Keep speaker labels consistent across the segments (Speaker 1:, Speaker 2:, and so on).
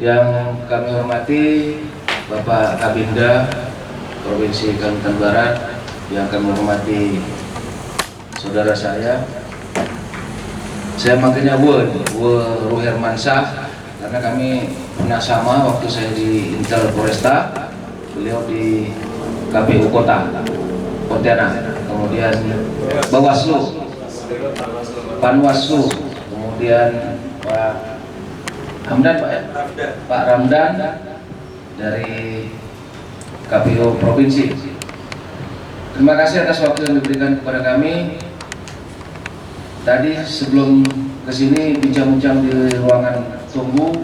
Speaker 1: Yang kami hormati Bapak Kabinda Provinsi Kalimantan Barat, yang kami hormati saudara saya manggilnya Ruhermansyah karena kami pernah sama waktu saya di Intel Polresta, beliau di KPU Kota Pontianak, kemudian Bawaslu, Panwaslu, kemudian Pak Hamdan, Pak Ramdan dari KPU Provinsi. Terima kasih atas waktu yang diberikan kepada kami. Tadi sebelum kesini bincang-bincang di ruangan tunggu,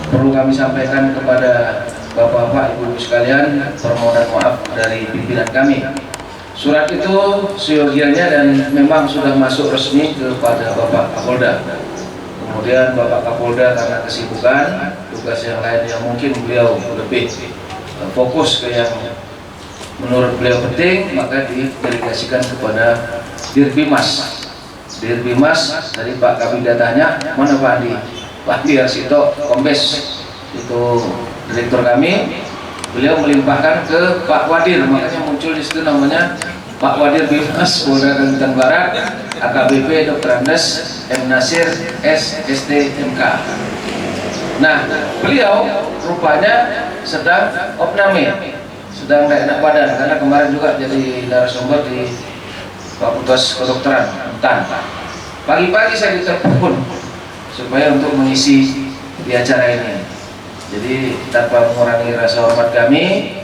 Speaker 1: perlu kami sampaikan kepada Bapak-bapak, Ibu-ibu sekalian, permohonan maaf dari pimpinan kami. Surat itu seyogianya dan memang sudah masuk resmi kepada Bapak Kapolda. Kemudian Bapak Kapolda karena kesibukan, tugas yang lain yang mungkin beliau lebih fokus ke yang menurut beliau penting, maka didelegasikan kepada Dirbimas. Dirbimas dari Pak Kabinda tanya, mana Pak Andi? Pak Andi Arsito, Kombes, itu direktur kami. Beliau melimpahkan ke Pak Wadir, makanya muncul di situ namanya Pak Wadir Bimas Polda Kalimantan Barat, AKBP Dr. Andes M. Nasir SST MK. Nah, beliau rupanya sedang opname, sedang tidak enak badan karena kemarin juga jadi narasumber di Fakultas Kedokteran Untan. Pagi-pagi saya ditelepon supaya untuk mengisi di acara ini. Jadi tanpa mengurangi rasa hormat kami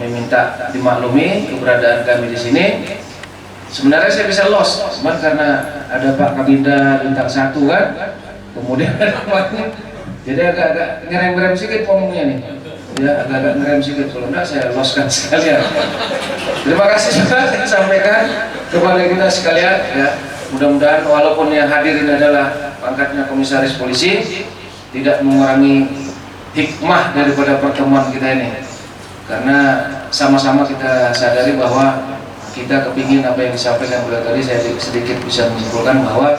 Speaker 1: minta dimaklumi keberadaan kami di sini. Sebenarnya saya bisa los, cuman karena ada Pak Kabinda bintang 1 kan, kemudian jadi agak-agak ngerem-ngerem sedikit ngomongnya nih. Ya, agak-agak ngerem sedikit, kalau enggak saya loskan sekalian. Terima kasih sudah saya sampaikan kepada kita sekalian ya. Mudah-mudahan walaupun yang hadir ini adalah pangkatnya komisaris polisi, tidak mengurangi hikmah daripada pertemuan kita ini. Karena sama-sama kita sadari bahwa kita kepingin apa yang disampaikan beliau tadi, saya sedikit bisa menyimpulkan bahwa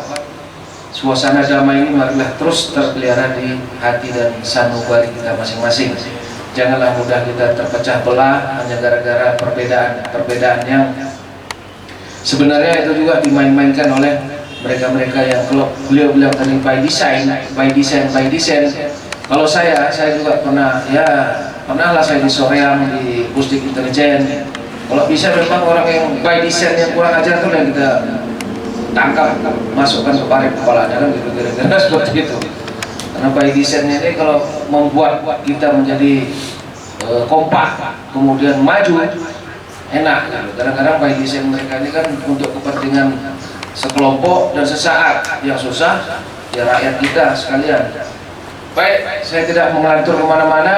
Speaker 1: suasana damai ini marilah terus terpelihara di hati dan sanubari kita masing-masing. Janganlah mudah kita terpecah belah hanya gara-gara perbedaan yang sebenarnya itu juga dimain-mainkan oleh mereka-mereka yang kalau beliau bilang tadi by design. Kalau saya juga pernah lah saya di Soreang, di Pusdik Intelijen. Kalau bisa memang orang yang by design yang kurang ajar itu yang kita tangkap, masukkan ke parit kepala dalam gitu, kira-kira seperti itu. Karena by design ini kalau membuat kita menjadi kompak, kemudian maju, enak. Kadang-kadang by design mereka ini kan untuk kepentingan sekelompok dan sesaat, yang susah ya rakyat kita sekalian. Baik, saya tidak mengatur kemana-mana.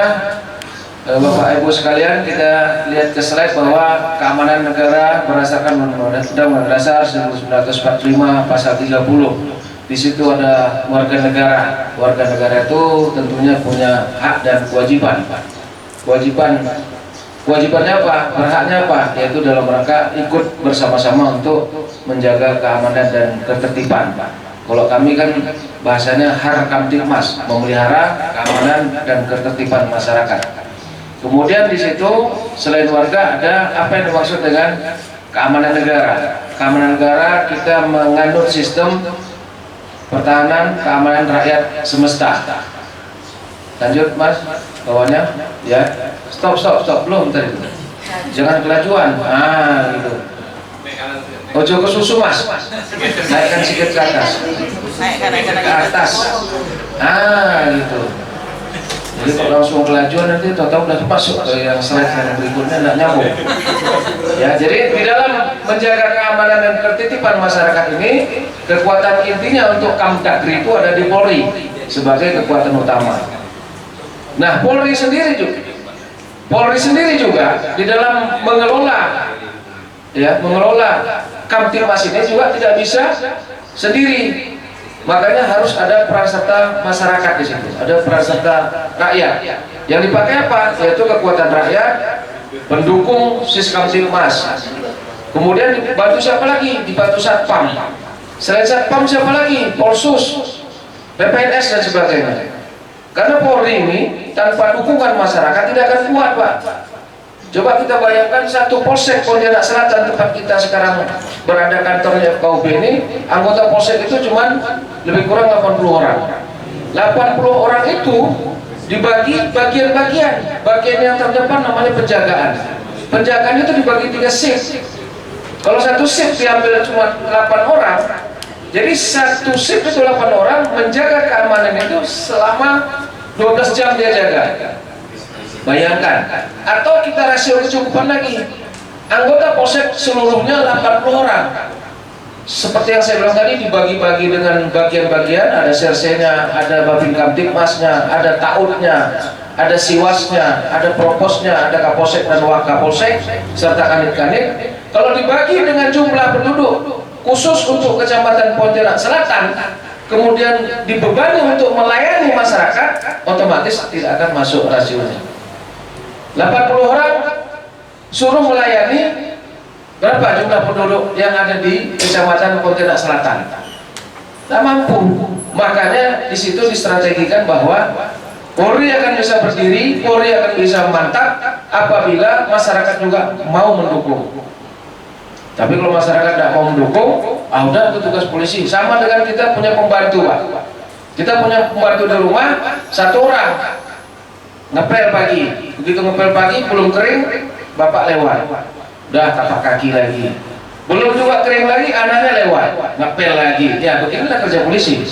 Speaker 1: Bapak Ibu sekalian, kita lihat ke slide bahwa keamanan negara berdasarkan Undang-Undang Dasar 1945 pasal 30. Di situ ada warga negara. Warga negara itu tentunya punya hak dan kewajiban. Kewajibannya apa? Berhaknya apa? Yaitu dalam rangka ikut bersama-sama untuk menjaga keamanan dan ketertiban. Kalau kami kan bahasanya Harkamtipmas, memelihara keamanan dan ketertiban masyarakat. Kemudian di situ selain warga ada apa yang dimaksud dengan keamanan negara. Keamanan negara kita menganut sistem pertahanan keamanan rakyat semesta. Lanjut Mas, bawahnya ya. Stop belum tadi. Jangan kelajuan. Gitu. Ojo ke susu Mas. Naikkan sedikit ke atas. Naikkan ke atas. Gitu. Jadi kalau langsung kelajuan nanti tahu-tahu udah masuk ke yang slide yang berikutnya tidak nyambung. Ya, jadi di dalam menjaga keamanan dan ketertiban masyarakat ini, kekuatan intinya untuk Kamdagri itu ada di Polri sebagai kekuatan utama. Nah, Polri sendiri juga di dalam mengelola Kamtipmas ini juga tidak bisa sendiri. Makanya harus ada peran-serta masyarakat di situ, ada peran-serta rakyat. Yang dipakai apa? Yaitu kekuatan rakyat pendukung Kamtipmas. Kemudian dibantu siapa lagi? Dibantu Satpam. Selain Satpam siapa lagi? Polsus, PPNS dan sebagainya. Karena Polri ini tanpa dukungan masyarakat tidak akan kuat, Pak. Coba kita bayangkan satu polsek Pontianak Selatan tempat kita sekarang berada kantornya FKUB ini, anggota polsek itu cuma lebih kurang 80 orang. 80 orang itu dibagi bagian-bagian. Bagian yang terdepan namanya penjagaan. Penjagaan itu dibagi 3 shift. Kalau satu shift diambil cuma 8 orang, jadi satu shift itu 8 orang menjaga keamanan itu selama 12 jam dia jaga. Bayangkan. Atau kita rasio kecukupan lagi. Anggota polsek seluruhnya 80 orang. Seperti yang saya bilang tadi, dibagi-bagi dengan bagian-bagian. Ada sersenya, ada babin kamtipmasnya, ada tautnya, ada siwasnya, ada proposnya, ada kapolsek dan wakapolsek, serta kanit-kanit. Kalau dibagi dengan jumlah penduduk khusus untuk Kecamatan Pontianak Selatan, kemudian dibebani untuk melayani masyarakat, otomatis tidak akan masuk rasionya. 80 orang suruh melayani berapa jumlah penduduk yang ada di Kecamatan Pontianak Selatan? Tak mampu. Makanya di situ distrategikan bahwa Polri akan bisa berdiri, Polri akan bisa mantap apabila masyarakat juga mau mendukung. Tapi kalau masyarakat tidak mau mendukung, udah itu tugas polisi. Sama dengan kita punya pembantu, Pak. Kita punya pembantu di rumah, 1 orang ngepel pagi. Begitu ngepel pagi belum kering, bapak lewat, udah tapak kaki lagi. Belum juga kering lagi, anaknya lewat, ngepel lagi. Ya beginilah kerja polisi.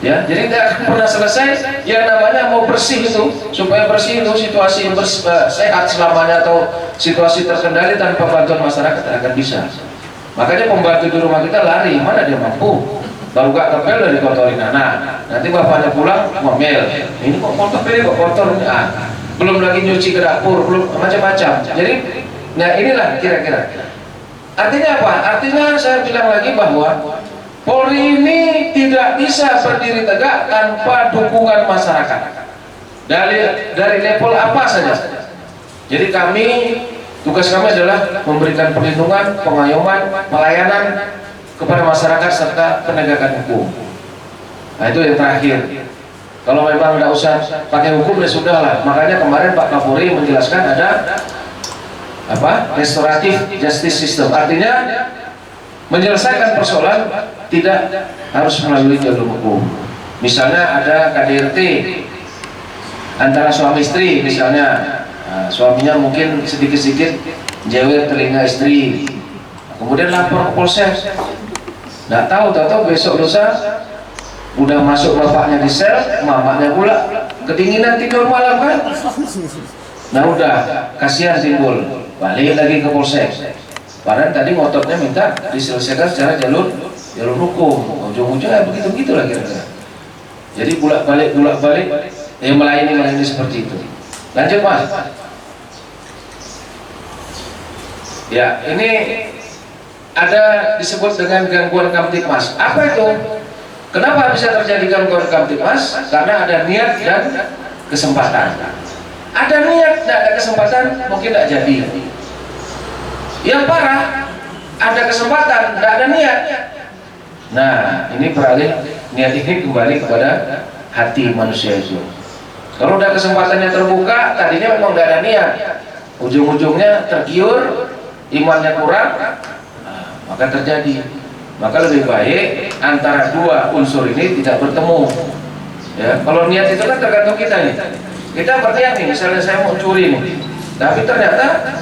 Speaker 1: Ya, jadi tidak akan pernah selesai. Yang namanya mau bersih itu, supaya bersih itu situasi sehat selamanya atau situasi terkendali tanpa bantuan masyarakat tidak akan bisa. Makanya pembantu di rumah kita lari, mana dia mampu. Baru gak ngepel dari kotorin anak. Nanti bapaknya pulang ngomel, ini kok kotor, kok kotor. Belum lagi nyuci ke dapur, belum macam-macam. Jadi, nah inilah kira-kira. Artinya apa? Artinya saya bilang lagi bahwa Polri ini tidak bisa berdiri tegak tanpa dukungan masyarakat. Dari level apa saja. Jadi tugas kami adalah memberikan perlindungan, pengayoman, pelayanan kepada masyarakat serta penegakan hukum. Nah itu yang terakhir. Kalau memang tidak usah pakai hukum ya sudahlah. Makanya kemarin Pak Kapolri menjelaskan ada restoratif justice system. Artinya menyelesaikan persoalan tidak harus melalui jalur hukum. Misalnya ada KDRT antara suami istri, misalnya suaminya mungkin sedikit-sedikit jewer telinga istri, kemudian lapor ke polsek. Nggak tahu besok lusa udah masuk bapaknya di sel, mamanya pula kedinginan tidur malam kan. Nah udah kasihan timbul, balik lagi ke polsek. Padahal tadi ngototnya minta diselesaikan secara jalur hukum. Ujung-ujungnya begitu lah kira-kira. Jadi bolak-balik melayani seperti itu. Lanjut Mas. Ya ini ada disebut dengan gangguan kamtipmas. Apa itu? Kenapa bisa terjadi gangguan kamtipmas? Karena ada niat dan kesempatan. Ada niat, tidak ada kesempatan, mungkin tidak jadi. Yang parah, ada kesempatan, tidak ada niat. Nah, ini beralih niat ini kembali kepada hati manusia itu. Kalau udah kesempatannya terbuka, tadinya memang tidak ada niat, ujung-ujungnya tergiur, imannya kurang, maka terjadi. Maka lebih baik antara dua unsur ini tidak bertemu. Ya, kalau niat itu kan tergantung kita nih. Kita berniat nih, misalnya saya mau curi nih, tapi ternyata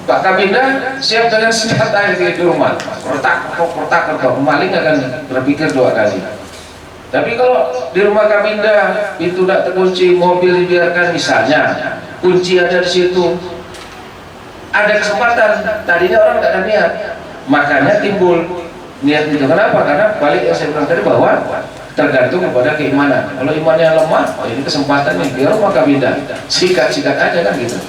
Speaker 1: Pak Kabinda siap dengan senjata di rumah, pertak, maling akan berpikir 2 kali. Tapi kalau di rumah Kabinda pintu tidak terkunci, mobil dibiarkan misalnya, kunci ada di situ, ada kesempatan. Tadinya orang tidak ada niat, makanya timbul niat itu. Kenapa? Karena balik yang saya bilang tadi bahwa tergantung kepada keimanan. Kalau imannya lemah, ini kesempatan nih, biar rumah Kabinda sikat aja kan gitu.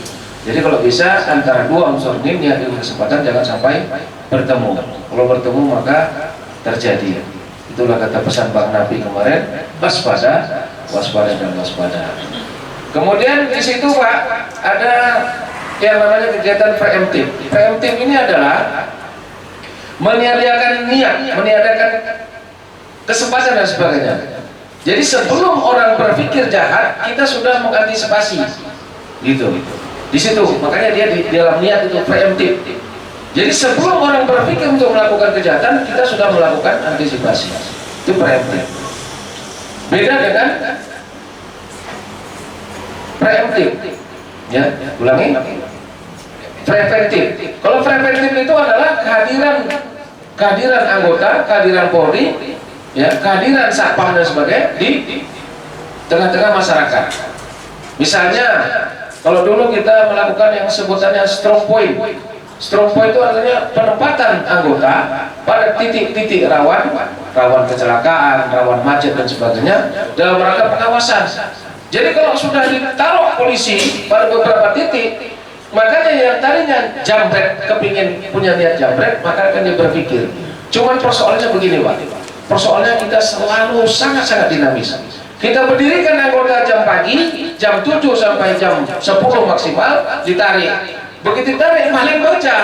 Speaker 1: Jadi kalau bisa antara dua unsur ini niat dan kesempatan jangan sampai bertemu. Kalau bertemu maka terjadi. Itulah kata pesan Bang Nabi kemarin, waspada dan waspada. Kemudian di situ Pak ada yang namanya kegiatan preemptif. Preemptif ini adalah meniadakan niat, meniadakan kesempatan dan sebagainya. Jadi sebelum orang berpikir jahat, kita sudah mengantisipasi, gitu. Di situ, makanya dia di dalam niat itu preemptif. Jadi sebelum orang berpikir untuk melakukan kejahatan, kita sudah melakukan antisipasi. Itu preemptif. Beda dengan preemptif. Ya, ulangi. Preventif. Kalau preventif itu adalah kehadiran anggota, kehadiran Polri, ya, kehadiran satpam dan sebagainya di tengah-tengah masyarakat. Misalnya, kalau dulu kita melakukan yang sebutannya strong point. Strong point itu artinya penempatan anggota pada titik-titik rawan kecelakaan, rawan macet dan sebagainya dalam rangka pengawasan. Jadi kalau sudah ditaruh polisi pada beberapa titik, makanya yang tadinya jambret kepingin punya niat jambret, maka akan dia berpikir. Cuman persoalannya begini, Pak. Persoalannya kita selalu sangat-sangat dinamis. Kita berdirikan anggota jam pagi, jam 7 sampai jam 10 maksimal, ditarik. Begitu ditarik, maling baca,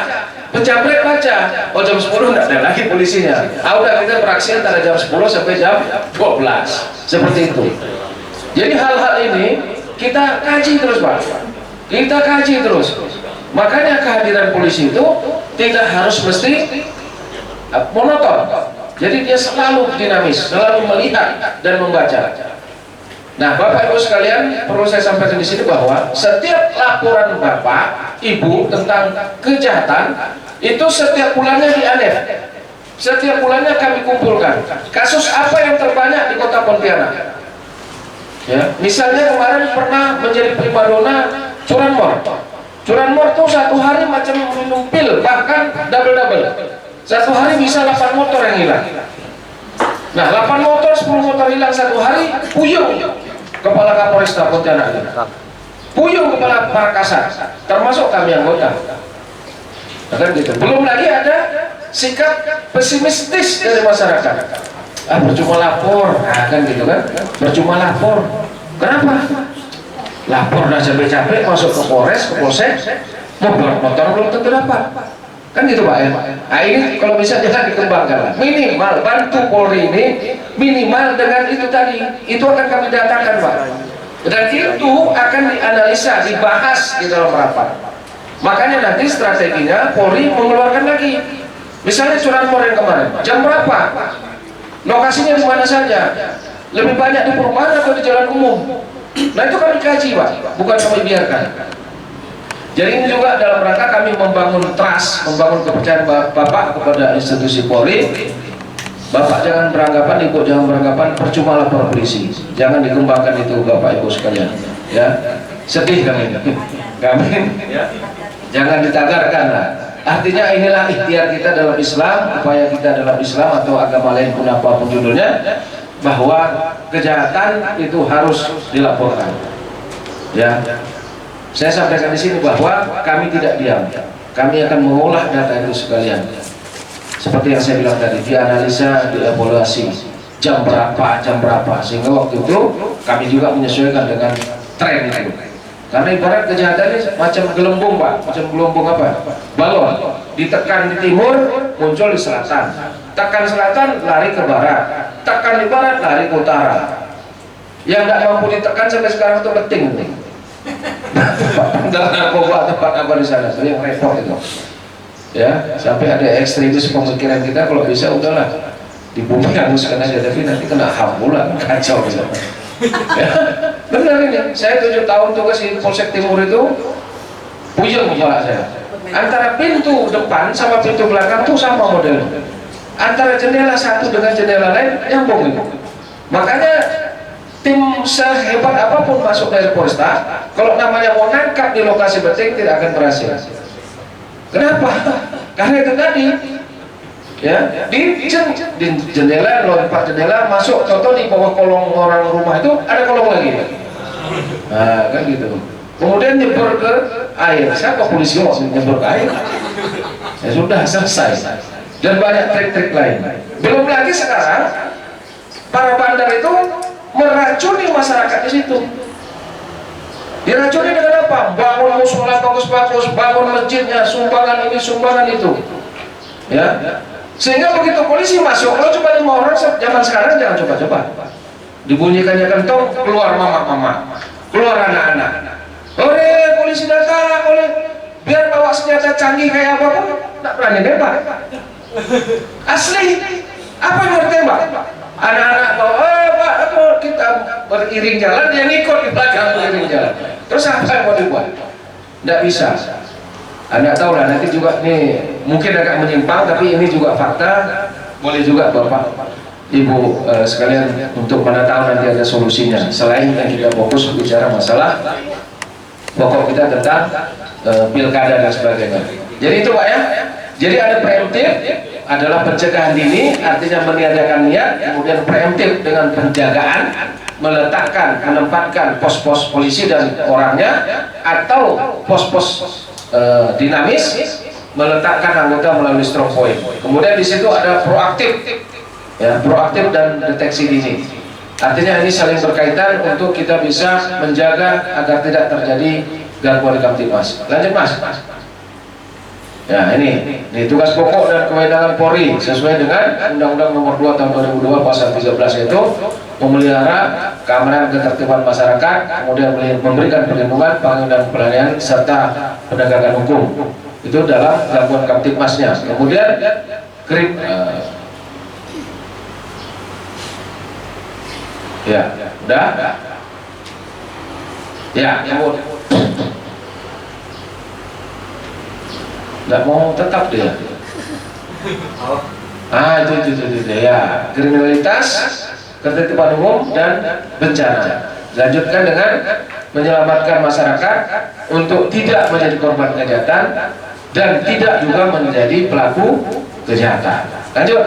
Speaker 1: penjambret baca. Oh, jam 10 tidak ada lagi polisinya. Udah kita beraksi antara jam 10 sampai jam 12. Seperti itu. Jadi hal-hal ini kita kaji terus, Pak. Kita kaji terus. Makanya kehadiran polisi itu tidak harus mesti monoton. Jadi dia selalu dinamis, selalu melihat dan membaca. Nah, Bapak Ibu sekalian, perlu saya sampaikan di sini bahwa setiap laporan Bapak Ibu tentang kejahatan itu setiap bulannya di ANEF. Setiap bulannya kami kumpulkan. Kasus apa yang terbanyak di Kota Pontianak? Ya, misalnya kemarin pernah menjadi primadona curanmor. Curanmor tuh satu hari macam minum pil, bahkan double. Satu hari bisa 8 motor yang hilang. Nah, 8 motor, 10 motor hilang satu hari, puyung Kepala Kapolresta Pontianak. Puyung Kepala Makassar, termasuk kami anggota. Kan gitu. Belum lagi ada sikap pesimistis dari masyarakat. Percuma lapor, kan gitu kan? Percuma lapor. Kenapa? Lapor dah capek-capek masuk ke Polres, ke Polsek, motor belum tentu dapat. Kan gitu, Pak ya. Nah, ini kalau bisa jangan dikembangkan lah. Minimal bantu Polri ini minimal dengan itu tadi. Itu akan kami datangkan, Pak. Dan itu akan dianalisa, dibahas di dalam rapat. Makanya nanti strateginya Polri mengeluarkan lagi. Misalnya curanmor yang kemarin, jam berapa? Lokasinya di mana saja? Lebih banyak di perumahan atau di jalan umum? Nah, itu kami kaji, Pak, bukan kami biarkan. Jadi ini juga dalam rangka kami membangun trust, membangun kepercayaan Bapak kepada institusi Polri. Bapak jangan beranggapan, Ibu jangan beranggapan percuma lapor polisi. Jangan dikembangkan itu, Bapak Ibu sekalian. Ya, sedih kami. Ya. Jangan ditagarkan lah. Artinya inilah ikhtiar kita dalam Islam, upaya kita dalam Islam atau agama lain pun apapun judulnya, bahwa kejahatan itu harus dilaporkan. Ya, saya sampaikan di sini bahwa kami tidak diam. Kami akan mengolah data itu sekalian. Seperti yang saya bilang tadi, dianalisa, dievaluasi jam berapa, sehingga waktu itu kami juga menyesuaikan dengan tren itu. Karena ibarat kejahatan ini macam gelembung, Pak, macam gelembung apa? Balon, ditekan di timur, muncul di selatan. Tekan selatan, lari ke barat. Tekan di barat, lari ke utara. Yang nggak mampu ditekan sampai sekarang itu penting. Nggak narkoba tempat apa di sana, itu yang repot itu. Ya, sampai ada ekstremis pemikiran kita, kalau bisa udahlah dibungkuskan aja, tapi nanti kena HAM pula, kacau gitu. Ya, benar ini. Saya 7 tahun tugas di Polsek Timur itu, puyeng kepala saya. Antara pintu depan sama pintu belakang tuh sama model. Antara jendela satu dengan jendela lain nyambung itu. Makanya tim sehebat apapun masuk dari Polresta, kalau namanya mau nangkap di lokasi penting tidak akan berhasil. Kenapa? Karena itu tadi. Ya, di jendela, lompat jendela, masuk, contoh di bawah kolong orang rumah itu ada kolong lagi. Nah, kan gitu. Kemudian nyebur ke air. Siapa polisi mau nyebur ke air? Ya sudah, selesai. Dan banyak trik-trik lain. Belum lagi sekarang para bandar itu meracuni masyarakat di situ. Diracuni dengan apa? Bangun musola bagus-bagus, bangun masjidnya, sumbangan ini, sumbangan itu. Ya. Sehingga begitu polisi masuk, kalau cuma 5 orang zaman sekarang jangan coba-coba. dibunyikannya kentong, keluar mama-mama, keluar anak-anak. Oleh polisi datang, biar bawa senjata canggih kayak apapun, tak berani nembak. Asli, apa yang mau ditembak? Anak-anak bawa, Pak, kita beriring jalan, dia ngikut di belakang beriring jalan. Terus apa yang mau dibuat? Tidak bisa. Anda tahu lah, nanti juga nih mungkin agak menyimpang, tapi ini juga fakta. Boleh juga Bapak Ibu sekalian untuk mana tahu nanti ada solusinya. Selain yang kita fokus bicara masalah pokok kita tentang pilkada dan sebagainya. Jadi itu Pak ya. Jadi ada preemptif adalah pencegahan dini, artinya meniadakan niat, kemudian preemptif dengan penjagaan, meletakkan, menempatkan pos-pos polisi dan orangnya, atau pos-pos dinamis, meletakkan anggota melalui strong point. Kemudian di situ ada proaktif, ya, proaktif dan deteksi dini. Artinya ini saling berkaitan untuk kita bisa menjaga agar tidak terjadi gangguan Kamtibmas. Lanjut Mas. Ya ini tugas pokok dan kewenangan Polri sesuai dengan Undang-Undang Nomor 2 Tahun 2002 Pasal 13 yaitu memelihara keamanan ketertiban masyarakat, kemudian memberikan perlindungan, pengamanan pelayanan serta penegakan hukum. Itu dalam gangguan Kamtibmasnya. Kemudian ya, udah. Ya, kemudian nggak mau tetap dia. Itu ya, kriminalitas, ketertiban umum dan bencana. Lanjutkan dengan menyelamatkan masyarakat untuk tidak menjadi korban kejahatan dan tidak juga menjadi pelaku kejahatan. Lanjut.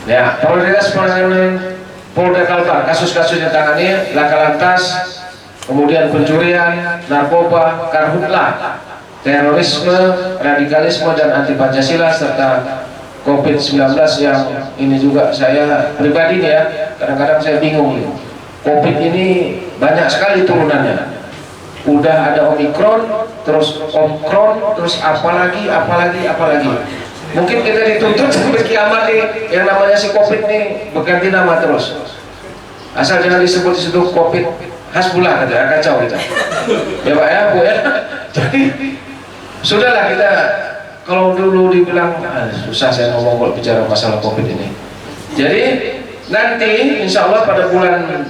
Speaker 1: Ya, prioritas penanganan Polda Kalbar, kasus-kasus yang tangani laka lantas, kemudian pencurian, narkoba, karhutlah, terorisme, radikalisme dan anti Pancasila serta COVID-19 yang ini juga saya pribadi nih ya, kadang-kadang saya bingung nih. COVID ini banyak sekali turunannya. Udah ada Omikron, terus Omikron, terus apalagi. Mungkin kita dituntut sampai kiamat nih, yang namanya si COVID nih berganti nama terus. Asal jangan disebut di situ COVID hasbullah aja, kacau kita. Ya Pak ya, Bu ya. Jadi sudahlah kita, kalau dulu dibilang susah saya ngomong kalau bicara masalah COVID ini. Jadi nanti insya Allah pada bulan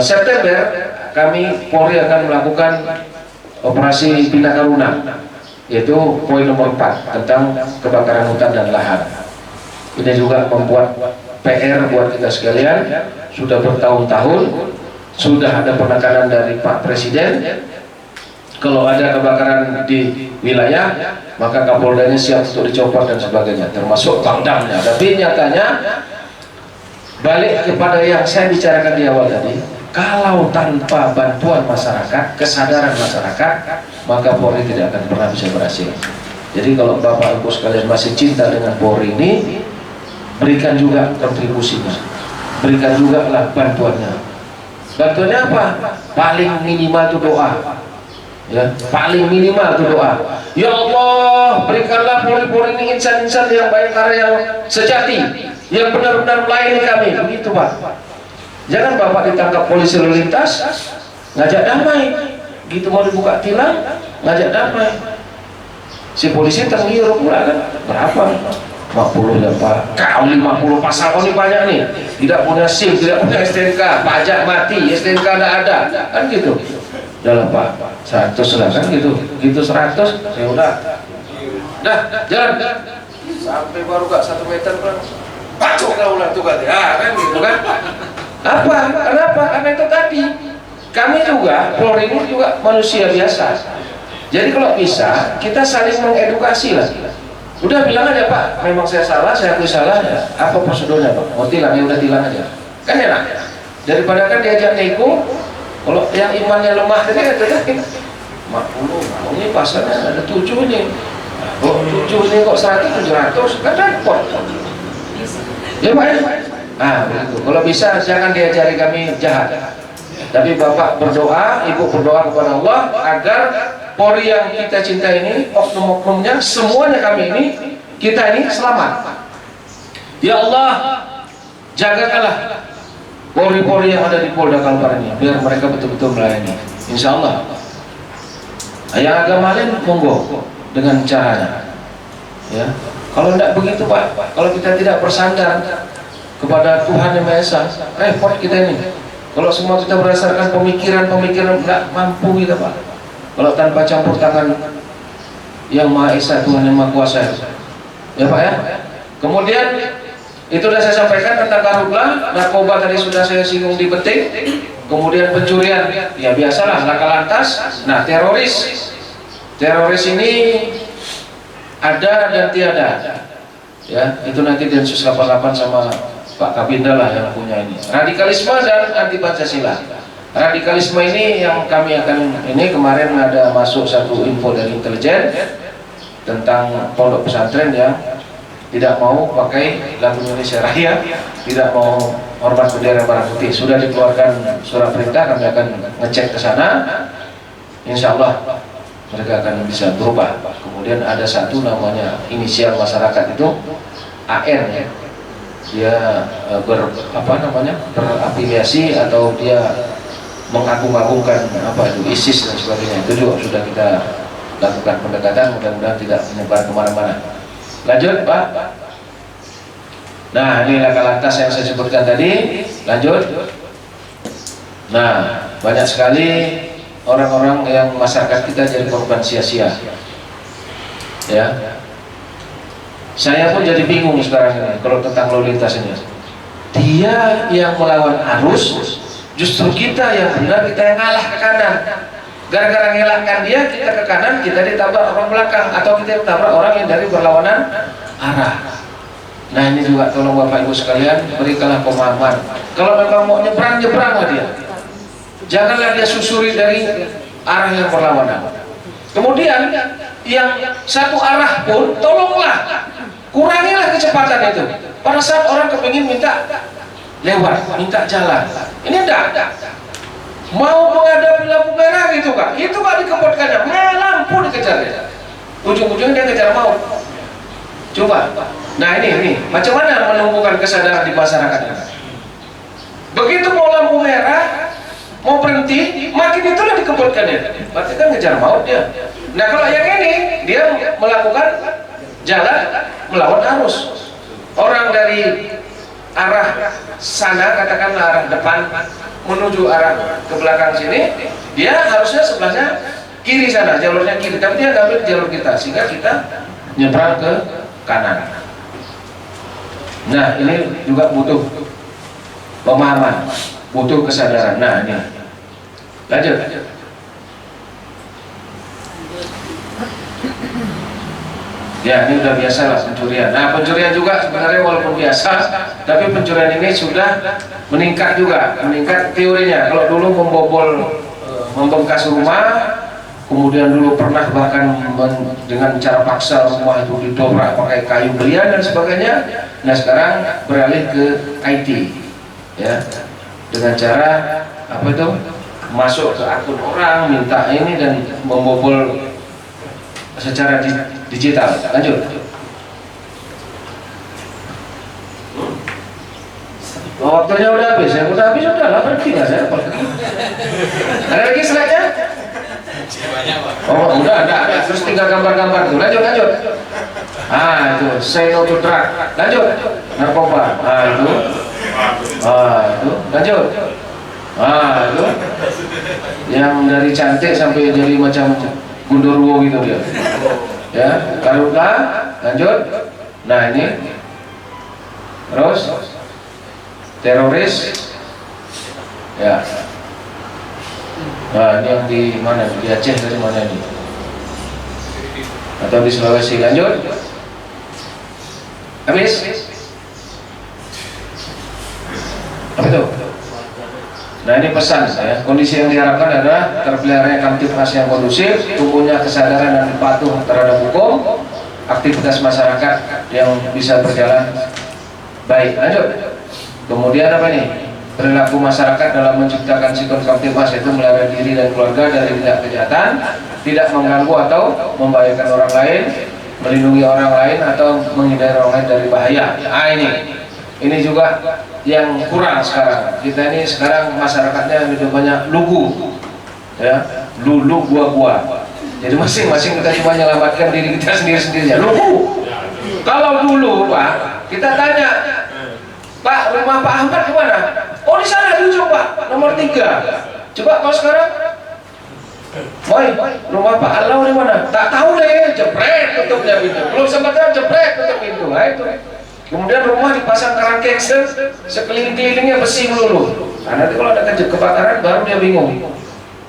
Speaker 1: September kami Polri akan melakukan operasi Bina Karuna, yaitu poin nomor 4 tentang kebakaran hutan dan lahan. Ini juga membuat PR buat kita sekalian. Sudah bertahun-tahun sudah ada penekanan dari Pak Presiden, kalau ada kebakaran di wilayah maka Kapoldanya siap untuk dicopot dan sebagainya, termasuk Pangdamnya. Tapi nyatanya balik kepada yang saya bicarakan di awal tadi, kalau tanpa bantuan masyarakat, kesadaran masyarakat, maka Polri tidak akan pernah bisa berhasil. Jadi kalau Bapak Ibu sekalian masih cinta dengan Polri ini, berikan juga kontribusinya, berikan juga lah bantuannya. Bantuannya apa? Paling minimal itu doa. Ya, paling minimal itu doa. Ya Allah, berikanlah Polri ini insan-insan yang baik, yang sejati, yang benar-benar melayani kami. Begitu Pak. Jangan Bapak ditangkap polisi lalu lintas ngajak damai, gitu mau dibuka tilang ngajak damai, si polisi tergiur pula kan. Berapa? 50 ya Pak. Kau 50 pasal kau ini banyak nih. Tidak punya SIM, tidak punya STNK, pajak mati, STNK tidak ada, kan gitu. Dalam Pak 100 lah kan gitu, 100 ya udah. Dah, jalan. Sampai baru gak 1 meter kan. Pacuk kau lah tuh kan. Ya kan gitu kan. Apa? Kenapa? Karena itu tadi kami juga, Polri ini juga manusia biasa. Jadi kalau bisa kita saling mengedukasi lah. Udah bilang aja Pak, memang saya salah, saya akui salah ya. Apa prosedurnya Pak? Mau tilang ya udah tilang aja. Kan enak. Daripada kan diajak nego, kalau yang imannya lemah tadi kan 50, ini pasalnya ada 7 nih. Kok 7 ini kok 100, 700 kan repot. Ya Pak ya? Nah begitu. Kalau bisa jangan diajari kami jahat, tapi Bapak berdoa, Ibu berdoa kepada Allah agar Polri yang kita cinta ini, oknum-oknumnya, semuanya kami ini, kita ini selamat. Ya Allah, Jagakanlah polri-polri yang ada di Polda Kalbar ini, biar mereka betul-betul melayani. Insya Allah. Yang agama lain monggo dengan caranya. Ya, kalau tidak begitu Pak, kalau kita tidak bersandar kepada Tuhan Yang Maha Esa, repot kita ini. Kalau semua kita berdasarkan pemikiran tidak mampu kita Pak. Kalau tanpa campur tangan Yang Maha Esa, Tuhan Yang Maha Kuasa, ya Pak ya. Kemudian itu sudah saya sampaikan tentang karhutlah, narkoba tadi sudah saya singgung di penting. Kemudian pencurian, ya biasalah laka lantas. Nah, teroris ini ada dan tiada. Ya, itu nanti Densus 88 sama Pak Kabinda lah yang punya ini. Radikalisme dan anti Pancasila. Radikalisme ini yang kami akan, ini kemarin ada masuk satu info dari intelijen tentang pondok pesantren yang tidak mau pakai lagu Indonesia Raya, tidak mau hormat bendera merah putih. Sudah dikeluarkan surat perintah, kami akan ngecek ke sana. Insya Allah mereka akan bisa berubah. Kemudian ada satu namanya inisial masyarakat itu AN ya. Dia berafiliasi atau dia mengagung-agungkan ISIS dan sebagainya. Itu juga sudah kita lakukan pendekatan, mudah-mudahan tidak menyebar kemana-mana. Lanjut Pak. Nah, ini laka lantas yang saya sebutkan tadi. Lanjut. Nah, banyak sekali orang-orang yang masyarakat kita jadi korban sia-sia. Ya. Saya pun jadi bingung sekarang ini kalau tentang lalu lintas ini. Dia yang melawan arus, justru kita yang benar, kita yang ngalah ke kanan. Gara-gara ngelakkan dia, kita ke kanan, kita ditabrak orang belakang, atau kita ditabrak orang yang dari berlawanan arah. Nah, ini juga tolong Bapak Ibu sekalian, berikanlah pemahaman. Kalau memang mau nyebrang, nyebranglah dia. Janganlah dia susuri dari arah yang berlawanan. Kemudian yang satu arah pun tolonglah kurangilah kecepatan itu. Pada saat orang kepingin minta lewat, minta jalan, ini enggak. Mau menghadapi lampu merah gitu Kak, itu Kak dikebutkannya, lampu dikejar. Ujung-ujungnya dia kejar maut. Coba. Nah ini macam mana menumbuhkan kesadaran di masyarakat ini? Begitu mau lampu merah, mau berhenti, makin itulah dikebutkannya. Berarti kan ngejar maut dia. Nah kalau yang ini, dia melakukan jalan melawan arus. Orang dari arah sana, katakanlah arah depan, menuju arah ke belakang sini, dia harusnya sebelahnya kiri sana, jalurnya kiri, tapi dia ngambil jalur kita, sehingga kita nyebrang ke kanan. Nah ini juga butuh pemahaman, butuh kesadaran. Nah ini lanjut. Ya ini udah biasa lah pencurian. Nah pencurian juga sebenarnya walaupun biasa, tapi pencurian ini sudah meningkat juga, meningkat teorinya. Kalau dulu membongkar rumah, kemudian dulu pernah bahkan dengan cara paksa rumah itu didobrak pakai kayu belian dan sebagainya. Nah sekarang beralih ke IT, ya, dengan cara apa itu masuk ke akun orang, minta ini dan membobol secara digital. Lanjut. Oh, waktunya udah habis, ya udah habis sudah lah, berhenti nggak saya? Ada lagi slide-nya? Oh udah ada, terus tinggal gambar-gambar tuh. Lanjut. Ah itu, say no to drug. Lanjut, narkoba. Ah itu, lanjut. Ah itu, yang dari cantik sampai jadi macam gundurwo gitu dia. Ya, karutlah. Lanjut. Nah ini, terus teroris. Ya. Nah ini yang di mana? Di Aceh dari mana ini? Atau di Sulawesi? Lanjut. Habis? Apa itu? Nah ini pesan saya. Kondisi yang diharapkan adalah terpeliharanya kamtipmas yang kondusif, tumbuhnya kesadaran dan patuh terhadap hukum, aktivitas masyarakat yang bisa berjalan baik. Lanjut. Kemudian apa ini? Perilaku masyarakat dalam menciptakan sikon kamtipmas itu melindungi diri dan keluarga dari tindak kejahatan, tidak mengganggu atau membahayakan orang lain, melindungi orang lain atau menghindari orang lain dari bahaya. Ah ini Ini juga yang kurang sekarang. Kita ini sekarang masyarakatnya lebih banyak lugu, ya, lulu gua. Jadi masing-masing kita cuma menyelamatkan diri kita sendiri-sendirinya. Lugu. Kalau dulu Pak, kita tanya, Pak, rumah Pak Ahmad di mana? Oh, di sana di ujung Pak, nomor 3. Coba kalau sekarang, boy, rumah Pak Allah di mana? Tak tahu deh, jepret tutupnya pintu. Belum sempat jepret tutup pintu. Nah itu. Kemudian rumah dipasang kerangkeng sekeliling-kelilingnya besi melulu. Nah, nanti kalau ada kebakaran baru dia bingung.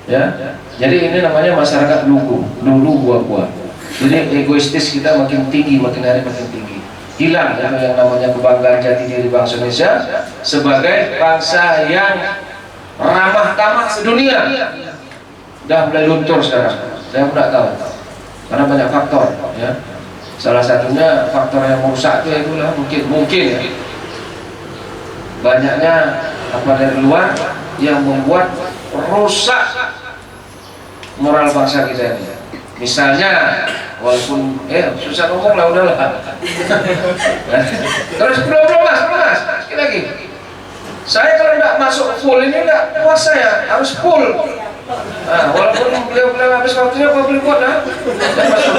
Speaker 1: Ya, jadi ini namanya masyarakat lugu, dulu gua. Jadi egoistis kita makin tinggi, makin hari makin tinggi. Hilang ya, yang namanya kebanggaan jati diri bangsa Indonesia sebagai bangsa yang ramah tamah sedunia. Udah mulai luntur sekarang. Saya tidak tahu, karena banyak faktor. Ya, salah satunya faktor yang merusak itu itulah mungkin ya. Banyaknya apa dari luar yang membuat rusak moral bangsa kita ini. Misalnya, walaupun susah ngomong lah, udahlah. Terus belum mas, sekali lagi. Saya kalau tidak masuk full ini tidak puas, saya harus full. Nah, walaupun beliau habis waktunya apa beli kuat lah.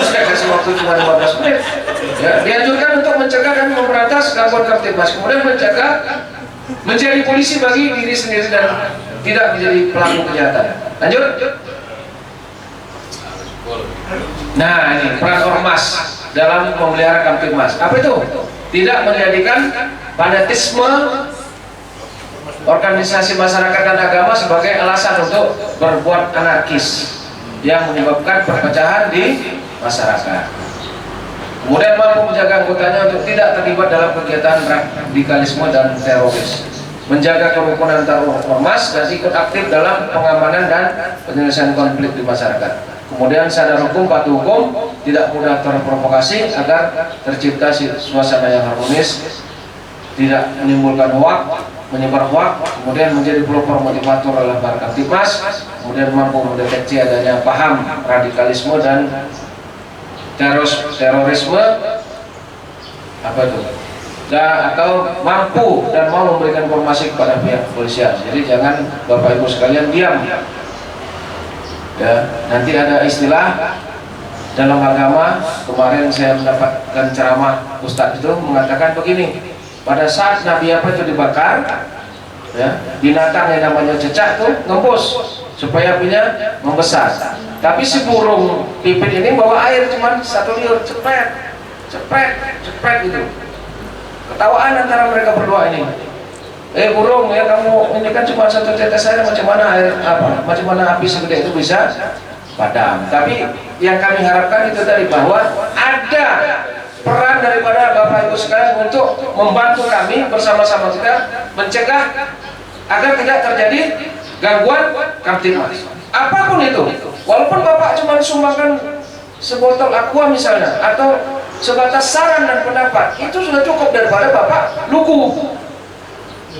Speaker 1: Saya kasih waktu cuma 15 menit. Ya, dianjurkan untuk mencegah dan memberantas gangguan Kamtibmas. Kemudian mencegah menjadi polisi bagi diri sendiri dan tidak menjadi pelaku kejahatan. Lanjut. Nah, ini peran ormas dalam memelihara Kamtibmas. Apa itu? Tidak menjadikan fanatisme organisasi masyarakat dan agama sebagai alasan untuk berbuat anarkis yang menyebabkan perpecahan di masyarakat. Kemudian mampu menjaga anggotanya untuk tidak terlibat dalam kegiatan radikalisme dan teroris, menjaga kerukunan antar ormas dan ikut aktif dalam pengamanan dan penyelesaian konflik di masyarakat. Kemudian sadar hukum, patuh hukum, tidak mudah terprovokasi agar tercipta suasana yang harmonis, tidak menimbulkan hoak, menyebar hoak, kemudian menjadi pelopor motivator dalam Kamtibmas, kemudian mampu mendeteksi adanya paham radikalisme dan terorisme apa itu? Atau mampu dan mau memberikan informasi kepada pihak kepolisian. Jadi jangan Bapak Ibu sekalian diam. Ya, nanti ada istilah dalam agama. Kemarin saya mendapatkan ceramah Ustadz itu mengatakan begini, pada saat Nabi apa itu dibakar, ya, binatang yang namanya cecak tuh ngembus supaya apinya membesar. Tapi si burung pipit ini bawa air cuma 1 liur, cepet gitu. Ketawaan antara mereka berdua ini. Burung ya, kamu ini kan cuma 1 tetes air, macam mana air apa? Macam mana api segede itu bisa padam? Tapi yang kami harapkan itu tadi, bahwa ada peran daripada Bapak Ibu sekalian untuk membantu kami bersama-sama kita mencegah agar tidak terjadi gangguan Kamtibmas. Apapun itu, walaupun Bapak cuma sumbangkan sebotol aqua misalnya, atau sebatas saran dan pendapat, itu sudah cukup daripada Bapak lugu.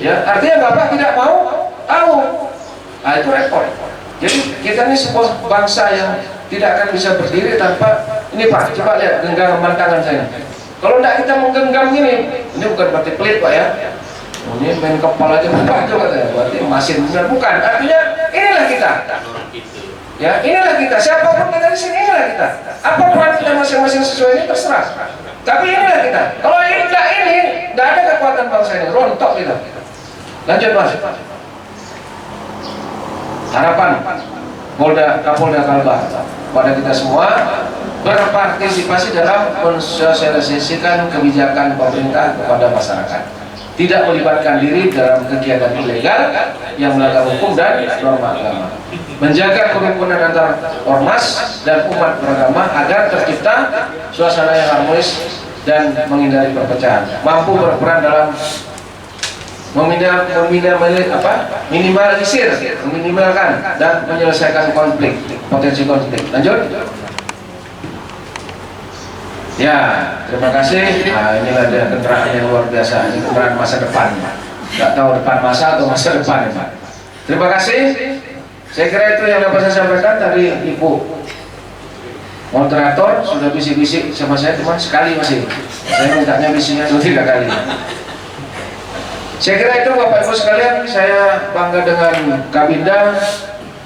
Speaker 1: Ya, artinya Bapak tidak mau tahu. Nah, itu repot. Jadi kita ini sebuah bangsa yang tidak akan bisa berdiri tanpa ini Pak. Coba lihat genggaman tangan saya. Kalau tidak kita menggenggam ini bukan berarti pelit Pak ya. Ini main kepala aja Bapak juga katanya. Berarti mesin benar, bukan. Artinya inilah kita. Ya, inilah kita. Siapapun kita di sini, inilah kita. Apa peran kita masing-masing sesuai ini terserah. Tapi inilah kita. Kalau ini tidak ada kekuatan bangsa ini, rontok kita. Lanjut Mas. Harapan Kapolda Kalbar pada kita semua berpartisipasi dalam mensosialisasikan kebijakan pemerintah kepada masyarakat, tidak melibatkan diri dalam kegiatan ilegal yang melanggar hukum dan norma agama, menjaga kerukunan antar ormas dan umat beragama agar tercipta suasana yang harmonis dan menghindari perpecahan, mampu berperan dalam meminimalkan dan menyelesaikan potensi konflik. Lanjut. Ya, terima kasih. Nah, inilah dia kendaraan yang luar biasa. Ini kendaraan masa depan. Nggak tahu depan masa atau masa depan, Pak. Terima kasih. Saya kira itu yang dapat saya sampaikan. Tadi Ibu moderator sudah bisik-bisik sama saya, cuma sekali masih. Saya mintanya bisiknya 2-3 kali. Saya kira itu Bapak Ibu sekalian, saya bangga dengan Kabinda.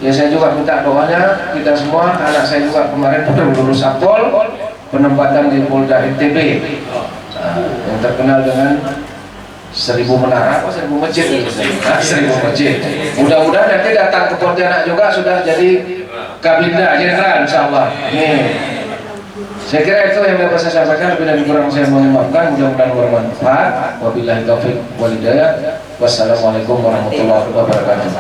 Speaker 1: Ya saya juga minta doanya kita semua, anak saya juga kemarin baru lulus Akpol, penempatan di Polda NTB, yang terkenal dengan 1000 menara, apa 1000 masjid, 1000 masjid. Mudah-mudahan nanti datang ke Pontianak juga sudah jadi Kabinda Jenderal, insya Allah. Nih. Saya kira itu yang dapat saya sampaikan, lebih dan kurang saya mohon maafkan, mudah-mudahan bermanfaat. Wabillahi taufiq wal hidayah. Wassalamualaikum warahmatullahi wabarakatuh.